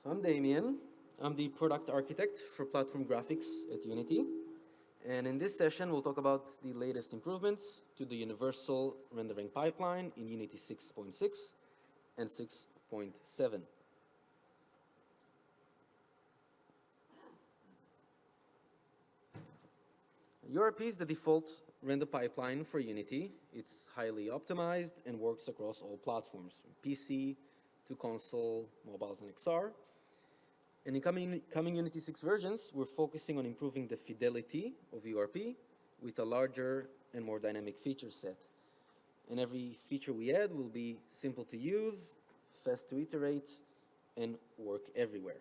So I'm Damian. I'm the product architect for platform graphics at Unity. And in this session, we'll talk about the latest improvements to the universal rendering pipeline in Unity 6.6 and 6.7. URP is the default render pipeline for Unity. It's highly optimized and works across all platforms, from PC to console, mobiles, and XR. And in coming Unity 6 versions, we're focusing on improving the fidelity of URP with a larger and more dynamic feature set. And every feature we add will be simple to use, fast to iterate, and work everywhere.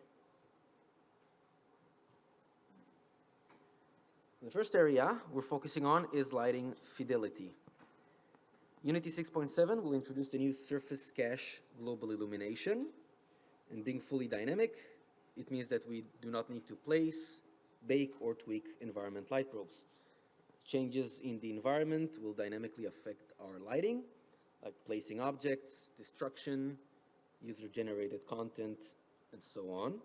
The first area we're focusing on is lighting fidelity. Unity 6.7 will introduce the new surface cache global illumination, and being fully dynamic, it means that we do not need to place, bake, or tweak environment light probes. Changes in the environment will dynamically affect our lighting, like placing objects, destruction, user-generated content, and so on.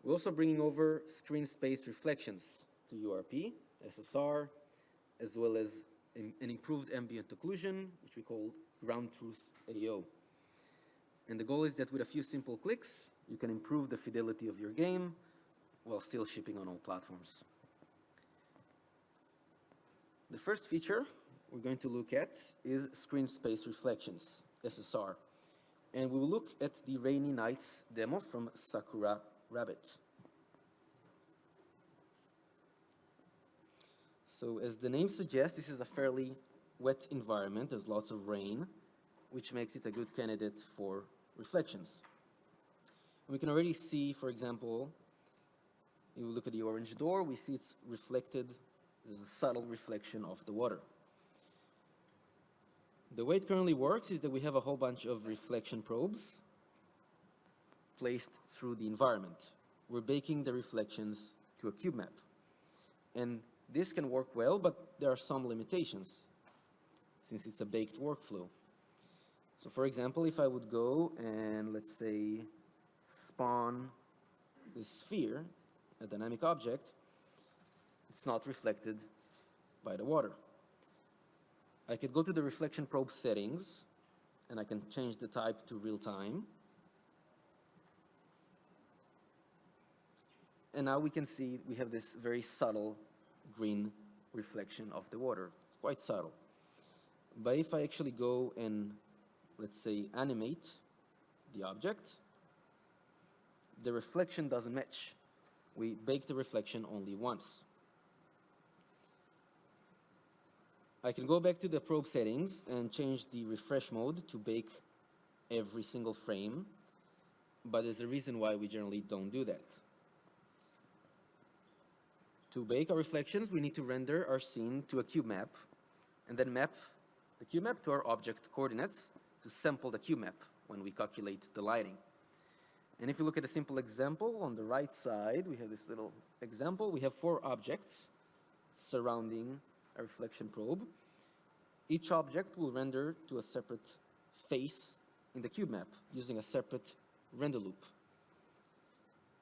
We're also bringing over screen space reflections to URP, SSR, as well as an improved ambient occlusion, which we call ground truth AO. And the goal is that with a few simple clicks, you can improve the fidelity of your game while still shipping on all platforms. The first feature we're going to look at is screen space reflections, SSR. And we will look at the Rainy Nights demo from Sakura Rabbit. So as the name suggests, this is a fairly wet environment. There's lots of rain, which makes it a good candidate for reflections. We can already see, for example, if we look at the orange door, we see it's reflected. There's a subtle reflection of the water. The way it currently works is that we have a whole bunch of reflection probes placed through the environment. We're baking the reflections to a cube map. And this can work well, but there are some limitations since it's a baked workflow. So for example, if I would go and let's say spawn this sphere, a dynamic object, it's not reflected by the water. I could go to the reflection probe settings and I can change the type to real time. And now we can see we have this very subtle green reflection of the water. It's quite subtle. But if I actually go and let's say animate the object, the reflection doesn't match. We bake the reflection only once. I can go back to the probe settings and change the refresh mode to bake every single frame, but there's a reason why we generally don't do that. To bake our reflections, we need to render our scene to a cube map, and then map the cube map to our object coordinates to sample the cube map when we calculate the lighting. And if you look at a simple example, on the right side, we have this little example. We have 4 objects surrounding a reflection probe. Each object will render to a separate face in the cube map using a separate render loop.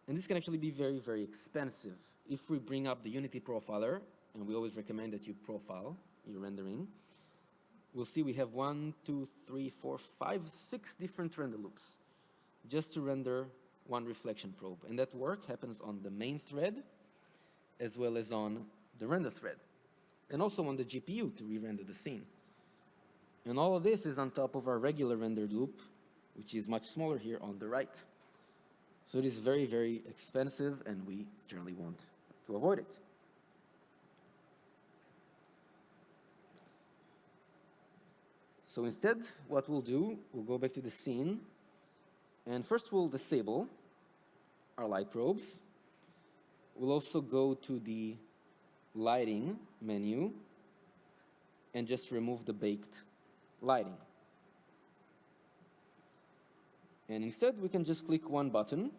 And this can actually be very, very expensive. If we bring up the Unity profiler, and we always recommend that you profile your rendering, we'll see we have 1, 2, 3, 4, 5, 6 different render loops just to render one reflection probe. And that work happens on the main thread as well as on the render thread, and also on the GPU to re-render the scene. And all of this is on top of our regular render loop, which is much smaller here on the right. So it is very, very expensive, and we generally want to avoid it. So instead, what we'll do, we'll go back to the scene, and first we'll disable our light probes. We'll also go to the lighting menu and just remove the baked lighting. And instead, we can just click one button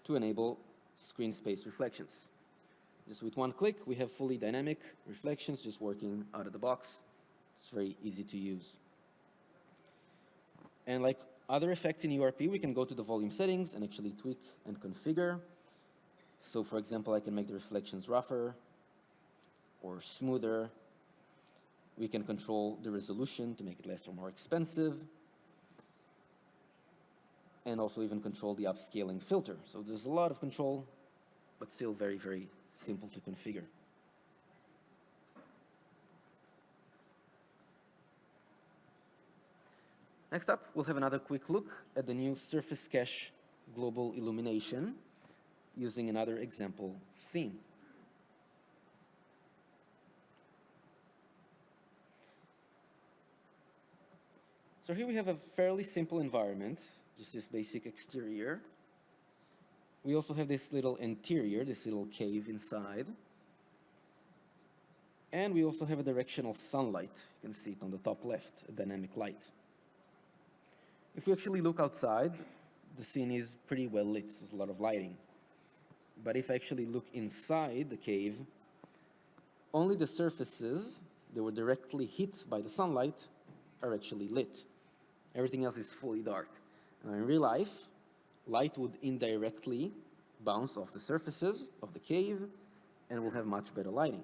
to enable screen space reflections. Just with one click, we have fully dynamic reflections just working out of the box. It's very easy to use. And like Other effects in URP, we can go to the volume settings and actually tweak and configure. So for example, I can make the reflections rougher or smoother. We can control the resolution to make it less or more expensive. And also even control the upscaling filter. So there's a lot of control, but still very, very simple to configure. Next up, we'll have another quick look at the new Surface Cache global illumination using another example scene. So here we have a fairly simple environment, just this basic exterior. We also have this little interior, this little cave inside. And we also have a directional sunlight. You can see it on the top left, a dynamic light. If we actually look outside, the scene is pretty well lit. There's a lot of lighting. But if I actually look inside the cave, only the surfaces that were directly hit by the sunlight are actually lit. Everything else is fully dark. Now in real life, light would indirectly bounce off the surfaces of the cave and we'll have much better lighting.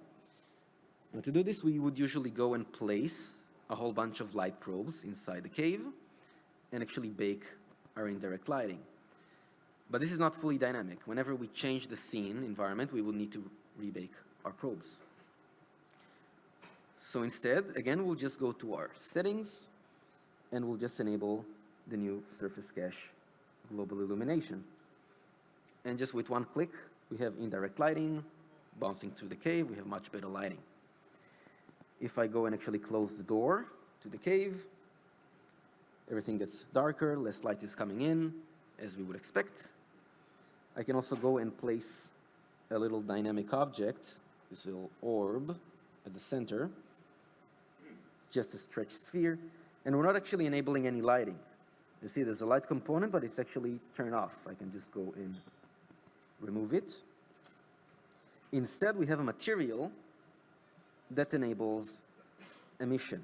Now to do this, we would usually go and place a whole bunch of light probes inside the cave and actually bake our indirect lighting. But this is not fully dynamic. Whenever we change the scene environment, we will need to rebake our probes. So instead, again, we'll just go to our settings and we'll just enable the new Surface Cache global illumination. And just with one click, we have indirect lighting bouncing through the cave. We have much better lighting. If I go and actually close the door to the cave, everything gets darker, less light is coming in, as we would expect. I can also go and place a little dynamic object, this little orb at the center, just a stretched sphere, and we're not actually enabling any lighting. You see there's a light component, but it's actually turned off. I can just go and remove it. Instead, we have a material that enables emission.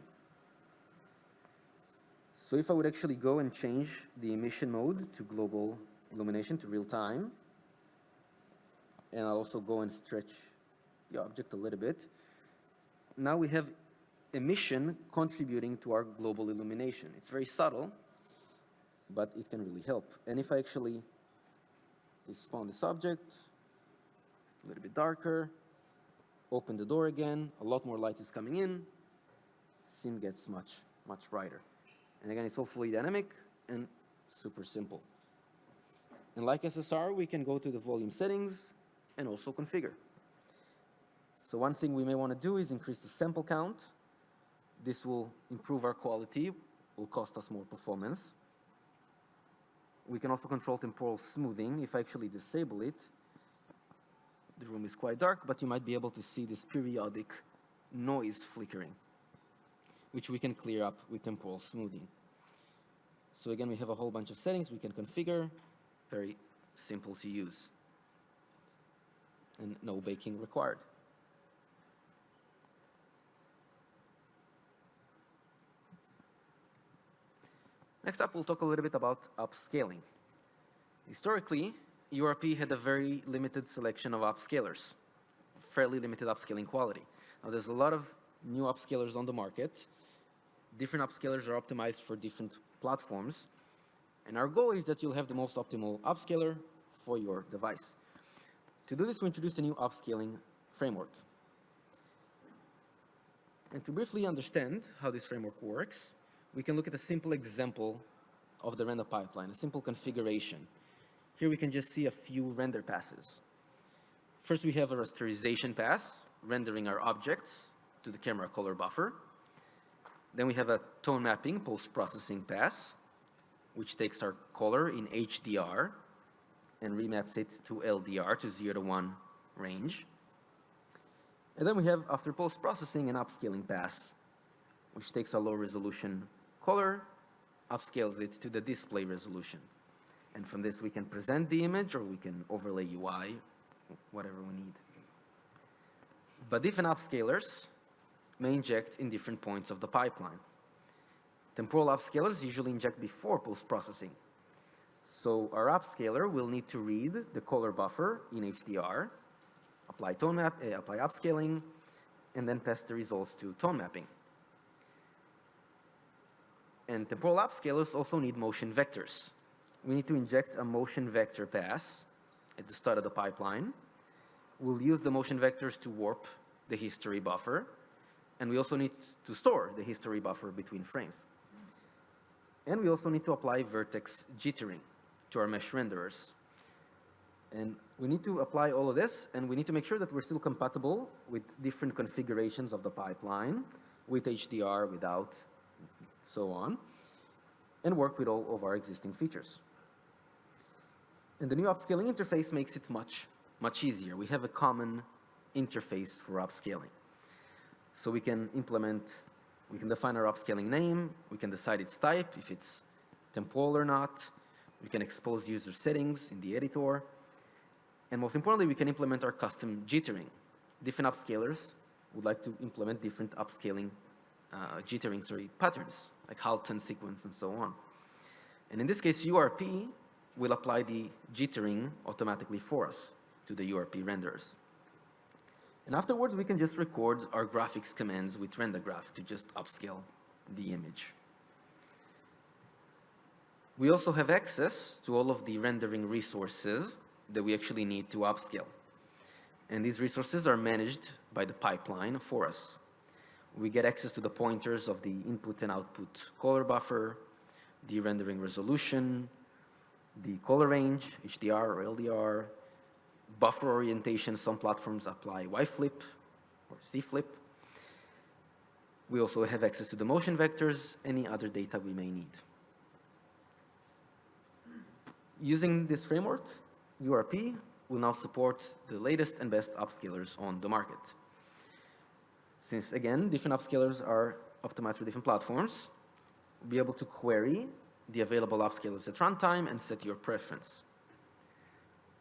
So if I would actually go and change the emission mode to global illumination, to real time, and I'll also go and stretch the object a little bit, now we have emission contributing to our global illumination. It's very subtle, but it can really help. And if I actually spawn this object, a little bit darker, open the door again, a lot more light is coming in, scene gets much, much brighter. And again, it's all fully dynamic and super simple. And like SSR, we can go to the volume settings and also configure. So one thing we may want to do is increase the sample count. This will improve our quality, will cost us more performance. We can also control temporal smoothing. If I actually disable it, the room is quite dark, but you might be able to see this periodic noise flickering, which we can clear up with temporal smoothing. So again, we have a whole bunch of settings we can configure, very simple to use, and no baking required. Next up, we'll talk a little bit about upscaling. Historically, URP had a very limited selection of upscalers, fairly limited upscaling quality. Now there's a lot of new upscalers on the market. Different upscalers are optimized for different platforms. And our goal is that you'll have the most optimal upscaler for your device. To do this, we introduced a new upscaling framework. And to briefly understand how this framework works, we can look at a simple example of the render pipeline, a simple configuration. Here we can just see a few render passes. First, we have a rasterization pass, rendering our objects to the camera color buffer. Then we have a tone mapping post-processing pass, which takes our color in HDR and remaps it to LDR, to 0 to 1 range. And then we have, after post-processing, an upscaling pass, which takes a low-resolution color, upscales it to the display resolution. And from this, we can present the image, or we can overlay UI, whatever we need. But different upscalers may inject in different points of the pipeline. Temporal upscalers usually inject before post-processing. So our upscaler will need to read the color buffer in HDR, apply upscaling, and then pass the results to tone mapping. And temporal upscalers also need motion vectors. We need to inject a motion vector pass at the start of the pipeline. We'll use the motion vectors to warp the history buffer, and we also need to store the history buffer between frames. And we also need to apply vertex jittering to our mesh renderers. And we need to apply all of this, and we need to make sure that we're still compatible with different configurations of the pipeline, with HDR, without, so on, and work with all of our existing features. And the new upscaling interface makes it much easier. We have a common interface for upscaling. So we can define our upscaling name, we can decide its type, if it's temporal or not, we can expose user settings in the editor, and most importantly, we can implement our custom jittering. Different upscalers would like to implement different upscaling jittering patterns, like Halton sequence and so on. And in this case, URP will apply the jittering automatically for us to the URP renderers. And afterwards, we can just record our graphics commands with render graph to just upscale the image. We also have access to all of the rendering resources that we actually need to upscale. And these resources are managed by the pipeline for us. We get access to the pointers of the input and output color buffer, the rendering resolution, the color range, HDR or LDR, buffer orientation. Some platforms apply Y-flip or Z-flip. We also have access to the motion vectors, any other data we may need. Using this framework, URP will now support the latest and best upscalers on the market. Since, again, different upscalers are optimized for different platforms, you'll be able to query the available upscalers at runtime and set your preference.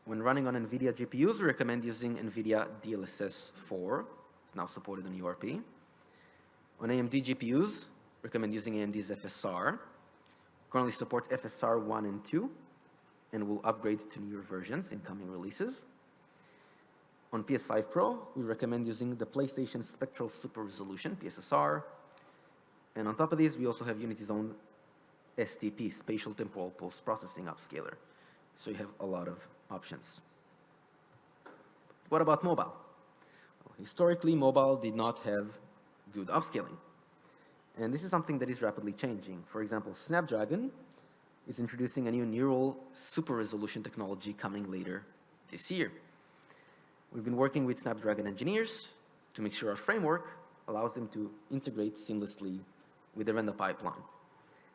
When running on NVIDIA GPUs, we recommend using NVIDIA DLSS 4, now supported on URP. On AMD GPUs, recommend using AMD's FSR. Currently support FSR 1 and 2, and will upgrade to newer versions in coming releases. On PS5 Pro, we recommend using the PlayStation Spectral Super Resolution, PSSR. And on top of these, we also have Unity's own STP, Spatial Temporal Post-Processing Upscaler. So you have a lot of options. What about mobile? Well, historically, mobile did not have good upscaling. And this is something that is rapidly changing. For example, Snapdragon is introducing a new neural super resolution technology coming later this year. We've been working with Snapdragon engineers to make sure our framework allows them to integrate seamlessly with the render pipeline.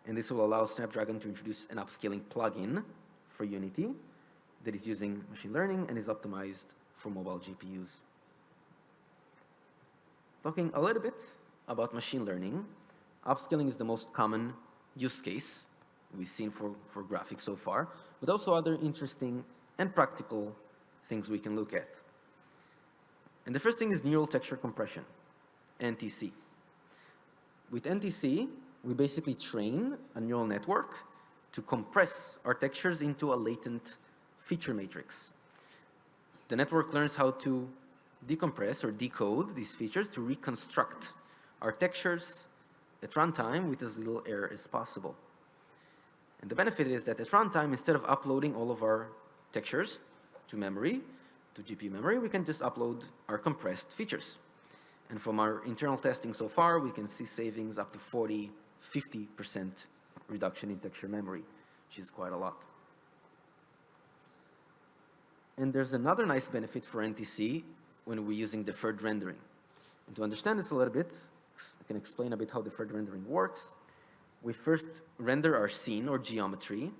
And this will allow Snapdragon to introduce an upscaling plugin for Unity that is using machine learning and is optimized for mobile GPUs. Talking a little bit about machine learning, upscaling is the most common use case we've seen for graphics so far, but also other interesting and practical things we can look at. And the first thing is neural texture compression, NTC. With NTC, we basically train a neural network to compress our textures into a latent feature matrix. The network learns how to decompress or decode these features to reconstruct our textures at runtime with as little error as possible. And the benefit is that at runtime, instead of uploading all of our textures to memory, to GPU memory, we can just upload our compressed features. And from our internal testing so far, we can see savings up to 40, 50% reduction in texture memory, which is quite a lot. And there's another nice benefit for NTC when we're using deferred rendering. And to understand this a little bit, I can explain a bit how deferred rendering works. We first render our scene or geometry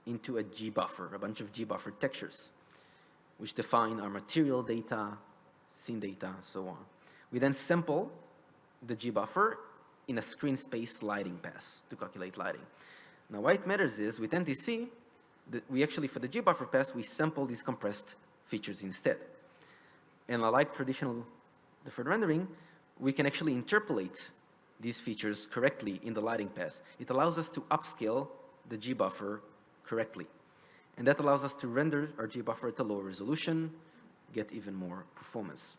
into a G-buffer, a bunch of G-buffer textures, which define our material data, scene data, so on. We then sample the G-buffer in a screen space lighting pass to calculate lighting. Now, why it matters is, with NTC, we actually, for the G-buffer pass, we sample these compressed features instead. And unlike traditional deferred rendering, we can actually interpolate these features correctly in the lighting pass, it allows us to upscale the G buffer correctly. And that allows us to render our G buffer at a lower resolution, get even more performance,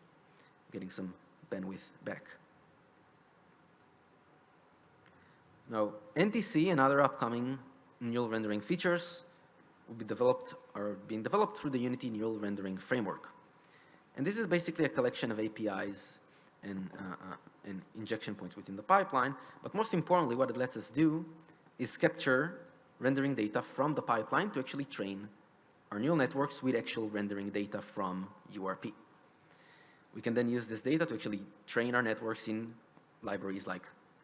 getting some bandwidth back. Now, NTC and other upcoming neural rendering features will be developed or being developed through the Unity Neural Rendering Framework. And this is basically a collection of APIs and injection points within the pipeline. But most importantly, what it lets us do is capture rendering data from the pipeline to actually train our neural networks with actual rendering data from URP. We can then use this data to actually train our networks in libraries like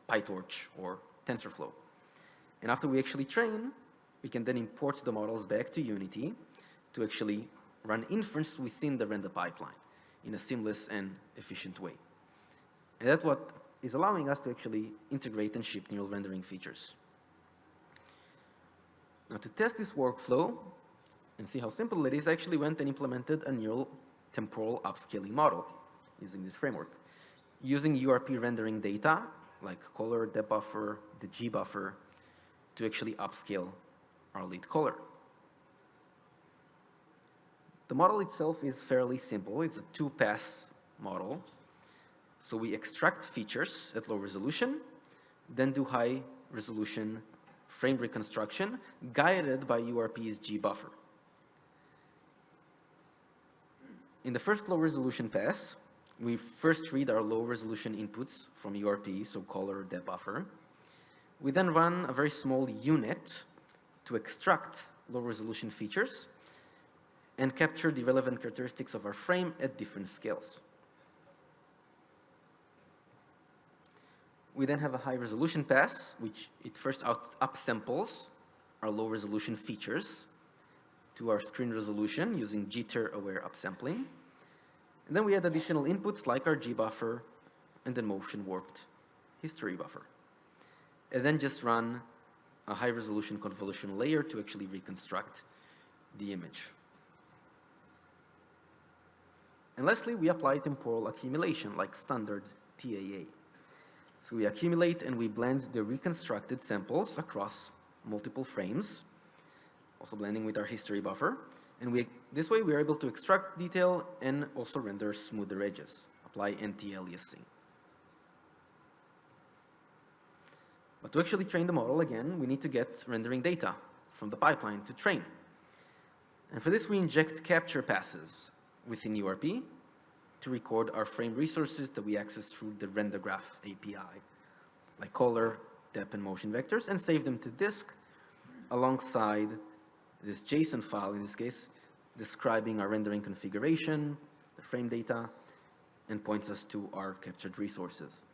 PyTorch or TensorFlow. And after we actually train, we can then import the models back to Unity to actually run inference within the render pipeline in a seamless and efficient way. And that's what is allowing us to actually integrate and ship neural rendering features. Now, to test this workflow and see how simple it is, I actually went and implemented a neural temporal upscaling model using this framework. Using URP rendering data, like color, depth buffer, the G buffer, to actually upscale our lead color. The model itself is fairly simple. It's a two-pass model. So we extract features at low resolution, then do high resolution frame reconstruction guided by URP's G buffer. In the first low resolution pass, we first read our low resolution inputs from URP, so color, depth buffer. We then run a very small unit to extract low resolution features and capture the relevant characteristics of our frame at different scales. We then have a high resolution pass, which it first upsamples our low resolution features to our screen resolution using jitter-aware upsampling. And then we add additional inputs like our G buffer and the motion warped history buffer. And then just run a high resolution convolutional layer to actually reconstruct the image. And lastly, we apply temporal accumulation like standard TAA. So we accumulate and we blend the reconstructed samples across multiple frames, also blending with our history buffer. And this way we are able to extract detail and also render smoother edges, apply anti-aliasing. But to actually train the model again, we need to get rendering data from the pipeline to train. And for this, we inject capture passes within URP to record our frame resources that we access through the render graph API, like color, depth, and motion vectors, and save them to disk alongside this JSON file, in this case, describing our rendering configuration, the frame data, and points us to our captured resources.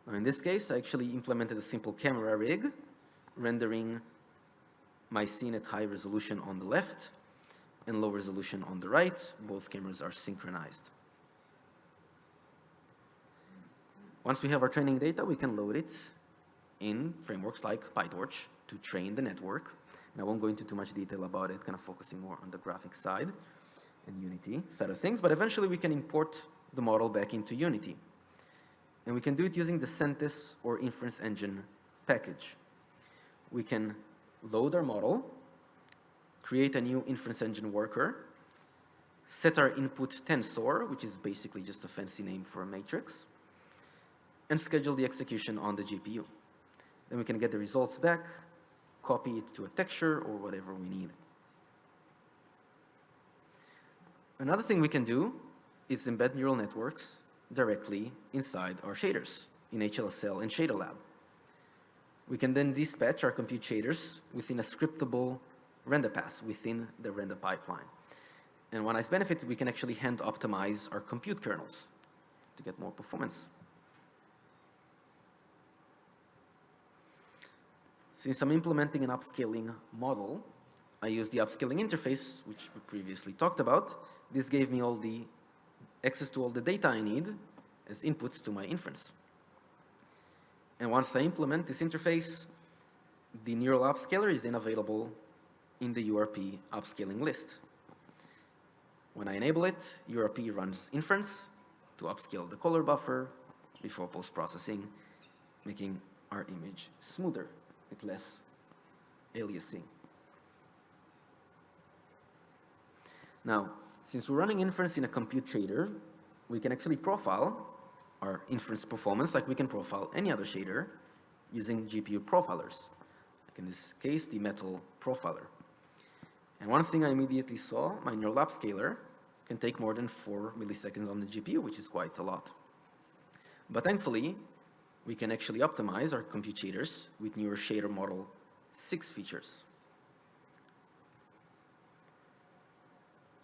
Now, in this case, I actually implemented a simple camera rig, rendering my scene at high resolution on the left and low resolution on the right. Both cameras are synchronized. Once we have our training data, we can load it in frameworks like PyTorch to train the network. And I won't go into too much detail about it, kind of focusing more on the graphics side and Unity side of things, but eventually we can import the model back into Unity. And we can do it using the Centis or inference engine package. We can load our model, create a new inference engine worker, set our input tensor, which is basically just a fancy name for a matrix, and schedule the execution on the GPU. Then we can get the results back, copy it to a texture or whatever we need. Another thing we can do is embed neural networks directly inside our shaders in HLSL and ShaderLab. We can then dispatch our compute shaders within a scriptable render pass within the render pipeline. And one nice benefit, we can actually hand optimize our compute kernels to get more performance. Since I'm implementing an upscaling model, I use the upscaling interface, which we previously talked about. This gave me all the access to all the data I need as inputs to my inference. And once I implement this interface, the neural upscaler is then available in the URP upscaling list. When I enable it, URP runs inference to upscale the color buffer, before post-processing, making our image smoother with less aliasing. Now, since we're running inference in a compute shader, we can actually profile our inference performance like we can profile any other shader using GPU profilers. Like in this case, the metal profiler. And one thing I immediately saw, my neural upscaler can take more than 4 milliseconds on the GPU, which is quite a lot. But thankfully, we can actually optimize our compute shaders with newer shader model 6 features.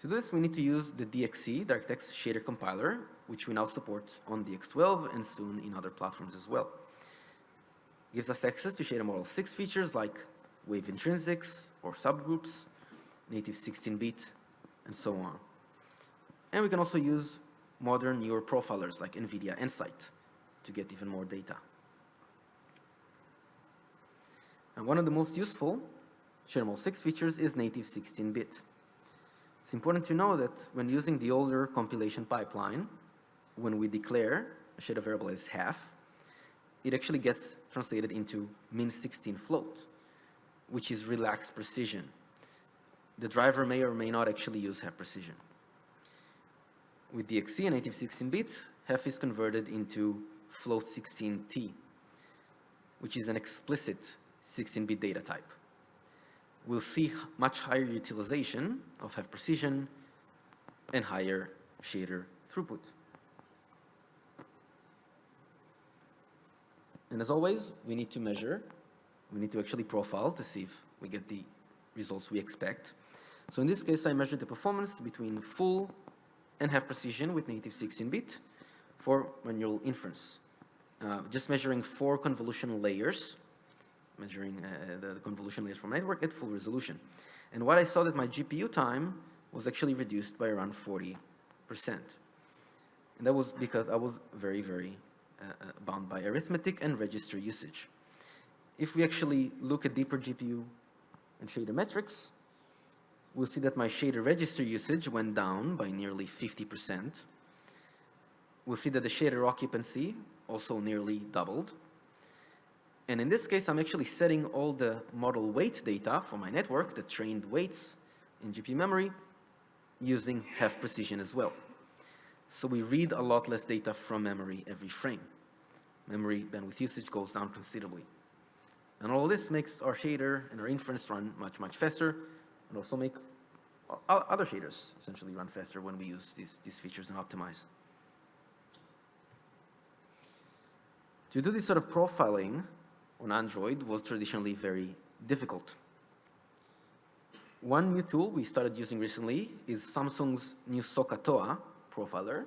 To do this, we need to use the DXC, DirectX Shader Compiler, which we now support on DX12 and soon in other platforms as well. It gives us access to shader model 6 features like wave intrinsics or subgroups, native 16-bit, and so on. And we can also use modern newer profilers like NVIDIA Nsight to get even more data. And one of the most useful shader model 6 features is native 16-bit. It's important to know that when using the older compilation pipeline, when we declare a shader variable as half, it actually gets translated into min16 float, which is relaxed precision. The driver may or may not actually use half precision. With DXC and native 16-bit, half is converted into float 16T, which is an explicit 16-bit data type. We'll see much higher utilization of half precision and higher shader throughput. And as always, we need to measure, we need to actually profile to see if we get the results we expect. So in this case, I measured the performance between full and half precision with native 16-bit for manual inference. Just measuring 4 convolutional layers, measuring the convolution layers from my network at full resolution. And what I saw that my GPU time was actually reduced by around 40%. And that was because I was very, very bound by arithmetic and register usage. If we actually look at deeper GPU and shader metrics, we'll see that my shader register usage went down by nearly 50%. We'll see that the shader occupancy also nearly doubled. And in this case, I'm actually setting all the model weight data for my network, the trained weights in GPU memory, using half precision as well. So we read a lot less data from memory every frame. Memory bandwidth usage goes down considerably. And all this makes our shader and our inference run much, much faster, and also make other shaders essentially run faster when we use these features and optimize. To do this sort of profiling on Android was traditionally very difficult. One new tool we started using recently is Samsung's new SOCATOA profiler.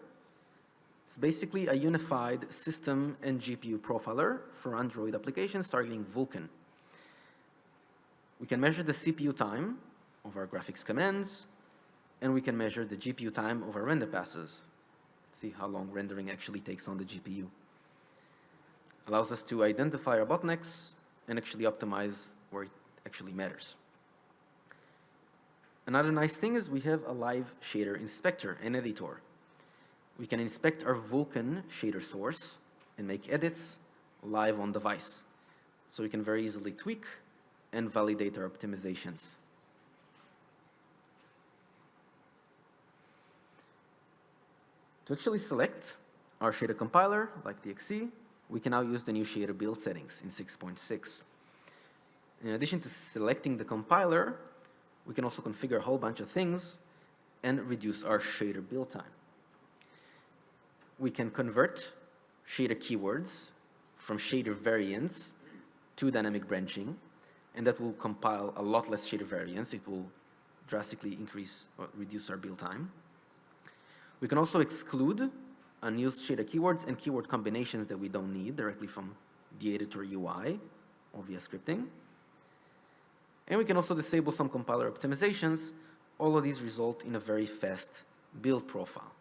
It's basically a unified system and GPU profiler for Android applications targeting Vulkan. We can measure the CPU time of our graphics commands, and we can measure the GPU time of our render passes. See how long rendering actually takes on the GPU. Allows us to identify our bottlenecks and actually optimize where it actually matters. Another nice thing is we have a live shader inspector and editor. We can inspect our Vulkan shader source and make edits live on device. So we can very easily tweak and validate our optimizations. To actually select our shader compiler, like DXC, we can now use the new shader build settings in 6.6. In addition to selecting the compiler, we can also configure a whole bunch of things and reduce our shader build time. We can convert shader keywords from shader variants to dynamic branching, and that will compile a lot less shader variants. It will drastically increase or reduce our build time. We can also exclude unused shader keywords and keyword combinations that we don't need directly from the editor UI or via scripting. And we can also disable some compiler optimizations. All of these result in a very fast build profile.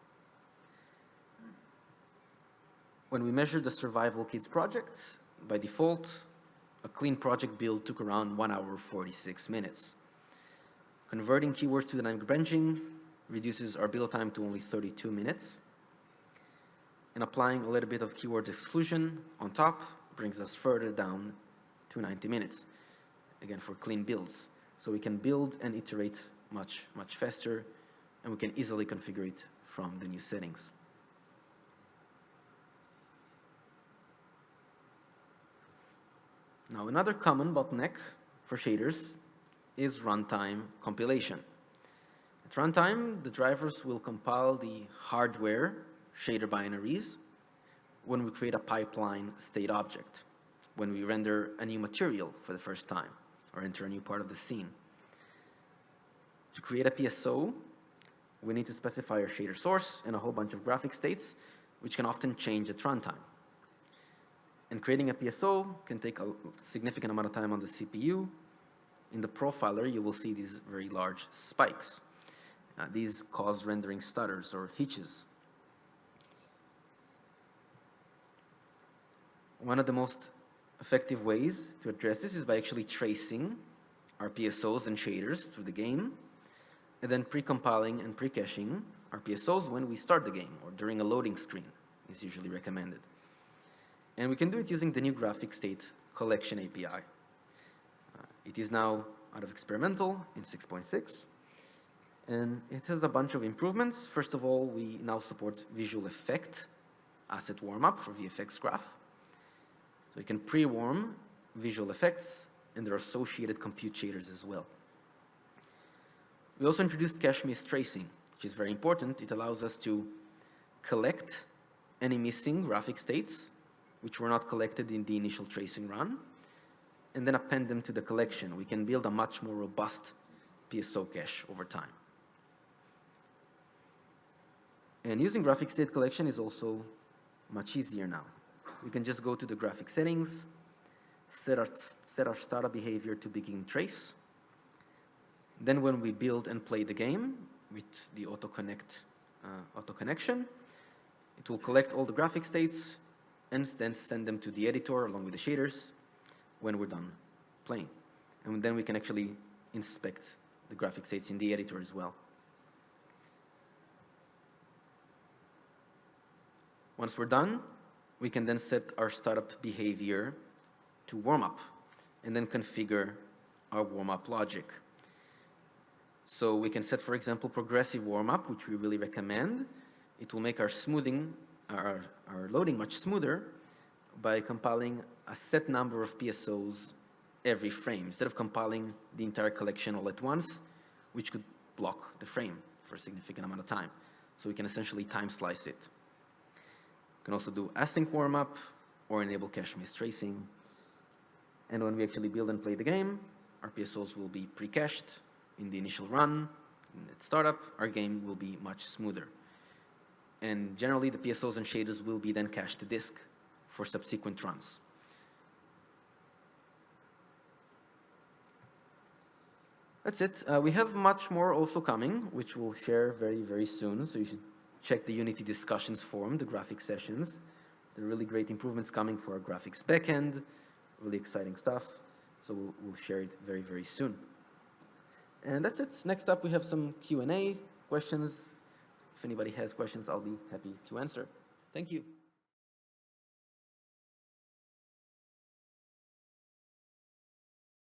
When we measured the Survival Kids project, by default, a clean project build took around 1 hour 46 minutes. Converting keywords to dynamic branching reduces our build time to only 32 minutes. And applying a little bit of keyword exclusion on top brings us further down to 90 minutes, again for clean builds. So we can build and iterate much faster, and we can easily configure it from the new settings. Now, another common bottleneck for shaders is runtime compilation. At runtime, the drivers will compile the hardware shader binaries when we create a pipeline state object, when we render a new material for the first time, or enter a new part of the scene. To create a PSO, we need to specify our shader source and a whole bunch of graphic states, which can often change at runtime. And creating a PSO can take a significant amount of time on the CPU. In the profiler, you will see these very large spikes. These cause rendering stutters or hitches. One of the most effective ways to address this is by actually tracing our PSOs and shaders through the game, and then pre-compiling and pre-caching our PSOs when we start the game or during a loading screen is usually recommended. And we can do it using the new graphic state collection API. It is now out of experimental in 6.6, and it has a bunch of improvements. First of all, we now support visual effect asset warm-up for VFX graph. So you can pre-warm visual effects and their associated compute shaders as well. We also introduced cache miss tracing, which is very important. It allows us to collect any missing graphic states which were not collected in the initial tracing run, and then append them to the collection. We can build a much more robust PSO cache over time. And using graphic state collection is also much easier now. We can just go to the graphic settings, set our startup behavior to begin trace. Then when we build and play the game with the auto connection, it will collect all the graphic states and then send them to the editor along with the shaders when we're done playing. And then we can actually inspect the graphic states in the editor as well. Once we're done, we can then set our startup behavior to warm up and then configure our warm-up logic. So we can set, for example, progressive warm-up, which we really recommend. It will make our smoothing, our loading much smoother by compiling a set number of PSOs every frame, instead of compiling the entire collection all at once, which could block the frame for a significant amount of time. So we can essentially time slice it. We can also do async warm-up or enable cache miss tracing. And when we actually build and play the game, our PSOs will be pre-cached in the initial run. At startup, our game will be much smoother. And generally, the PSOs and shaders will be then cached to disk for subsequent runs. That's it. We have much more also coming, which we'll share very, very soon. So you should check the Unity discussions forum, the graphics sessions. There are really great improvements coming for our graphics backend, really exciting stuff. So we'll share it very, very soon. And that's it. Next up, we have some Q&A questions. If anybody has questions, I'll be happy to answer. Thank you.